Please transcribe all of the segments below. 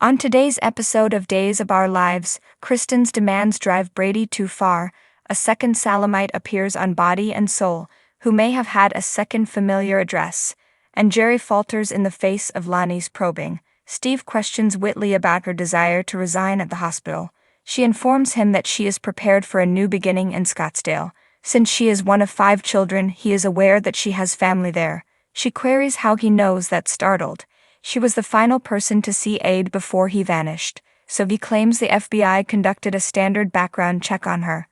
On today's episode of Days of Our Lives, Kristen's demands drive Brady too far. A second Salamite appears on Body and Soul, who may have had a second familiar address, and Jerry falters in the face of Lani's probing. Steve questions Whitley about her desire to resign at the hospital. She informs him that she is prepared for a new beginning in Scottsdale. Since she is one of 5 children, he is aware that she has family there. She queries how he knows that. Startled, she was the final person to see Abe before he vanished, so he claims the FBI conducted a standard background check on her.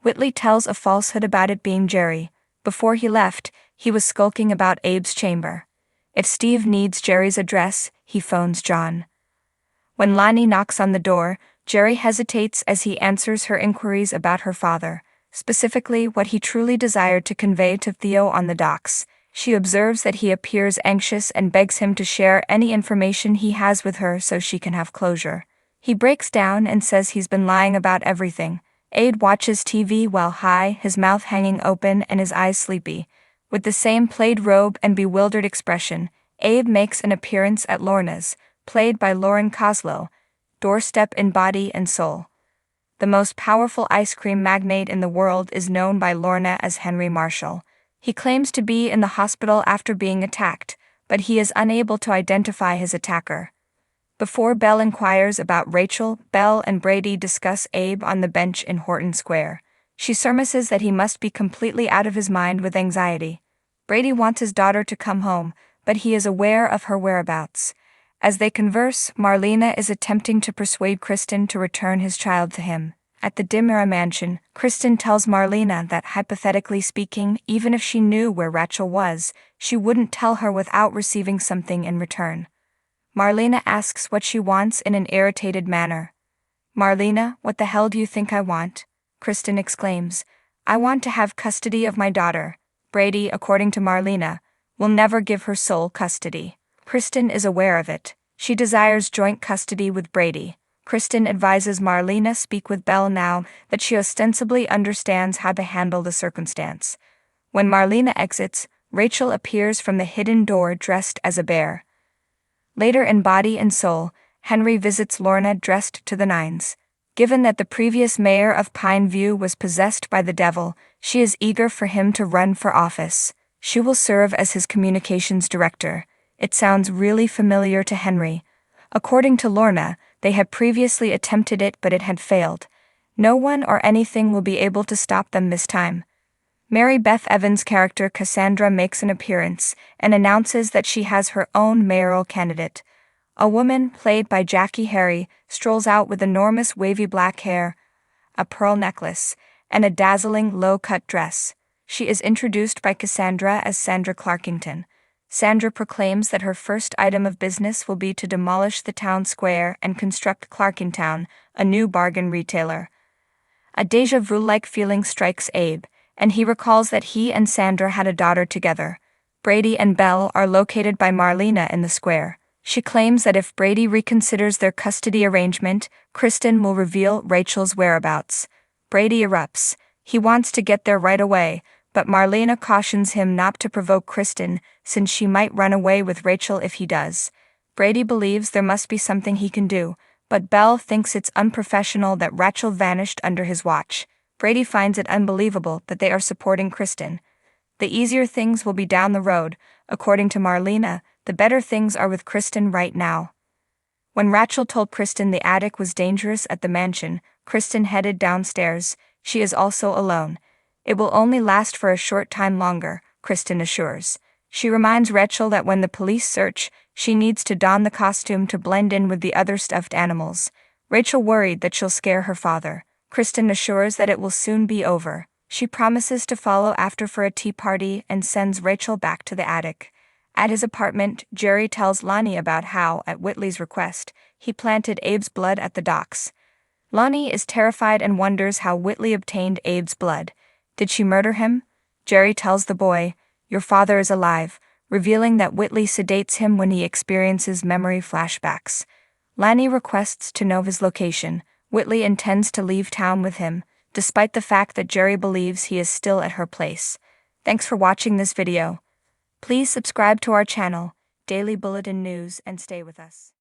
Whitley tells a falsehood about it being Jerry. Before he left, he was skulking about Abe's chamber. If Steve needs Jerry's address, he phones John. When Lani knocks on the door, Jerry hesitates as he answers her inquiries about her father, specifically what he truly desired to convey to Theo on the docks. She observes that he appears anxious and begs him to share any information he has with her so she can have closure. He breaks down and says he's been lying about everything. Abe watches TV while high, his mouth hanging open and his eyes sleepy. With the same plaid robe and bewildered expression, Abe makes an appearance at Lorna's, played by Lauren Koslow, doorstep in Body and Soul. The most powerful ice cream magnate in the world is known by Lorna as Henry Marshall. He claims to be in the hospital after being attacked, but he is unable to identify his attacker. Before Belle inquires about Rachel, Belle and Brady discuss Abe on the bench in Horton Square. She surmises that he must be completely out of his mind with anxiety. Brady wants his daughter to come home, but he is aware of her whereabouts. As they converse, Marlena is attempting to persuade Kristen to return his child to him. At the Dimera mansion, Kristen tells Marlena that, hypothetically speaking, even if she knew where Rachel was, she wouldn't tell her without receiving something in return. Marlena asks what she wants in an irritated manner. "Marlena, what the hell do you think I want?" Kristen exclaims. "I want to have custody of my daughter." Brady, according to Marlena, will never give her sole custody. Kristen is aware of it. She desires joint custody with Brady. Kristen advises Marlena speak with Belle now that she ostensibly understands how to handle the circumstance. When Marlena exits, Rachel appears from the hidden door dressed as a bear. Later in Body and Soul, Henry visits Lorna dressed to the nines. Given that the previous mayor of Pine View was possessed by the devil, she is eager for him to run for office. She will serve as his communications director. It sounds really familiar to Henry. According to Lorna, they had previously attempted it but it had failed. No one or anything will be able to stop them this time. Mary Beth Evans' character Cassandra makes an appearance and announces that she has her own mayoral candidate. A woman, played by Jackie Harry, strolls out with enormous wavy black hair, a pearl necklace, and a dazzling low-cut dress. She is introduced by Cassandra as Sandra Clarkington. Sandra proclaims that her first item of business will be to demolish the town square and construct Clarkingtown, a new bargain retailer. A déjà vu-like feeling strikes Abe, and he recalls that he and Sandra had a daughter together. Brady and Belle are located by Marlena in the square. She claims that if Brady reconsiders their custody arrangement, Kristen will reveal Rachel's whereabouts. Brady erupts. He wants to get there right away, but Marlena cautions him not to provoke Kristen, since she might run away with Rachel if he does. Brady believes there must be something he can do, but Belle thinks it's unprofessional that Rachel vanished under his watch. Brady finds it unbelievable that they are supporting Kristen. The easier things will be down the road. According to Marlena, the better things are with Kristen right now. When Rachel told Kristen the attic was dangerous at the mansion, Kristen headed downstairs. She is also alone. It will only last for a short time longer, Kristen assures. She reminds Rachel that when the police search, she needs to don the costume to blend in with the other stuffed animals. Rachel worried that she'll scare her father. Kristen assures that it will soon be over. She promises to follow after for a tea party and sends Rachel back to the attic. At his apartment, Jerry tells Lani about how, at Whitley's request, he planted Abe's blood at the docks. Lani is terrified and wonders how Whitley obtained Abe's blood. Did she murder him? Jerry tells the boy, "Your father is alive," revealing that Whitley sedates him when he experiences memory flashbacks. Lani requests to know his location. Whitley intends to leave town with him, despite the fact that Jerry believes he is still at her place. Thanks for watching this video. Please subscribe to our channel, Daily Bulletin News, and stay with us.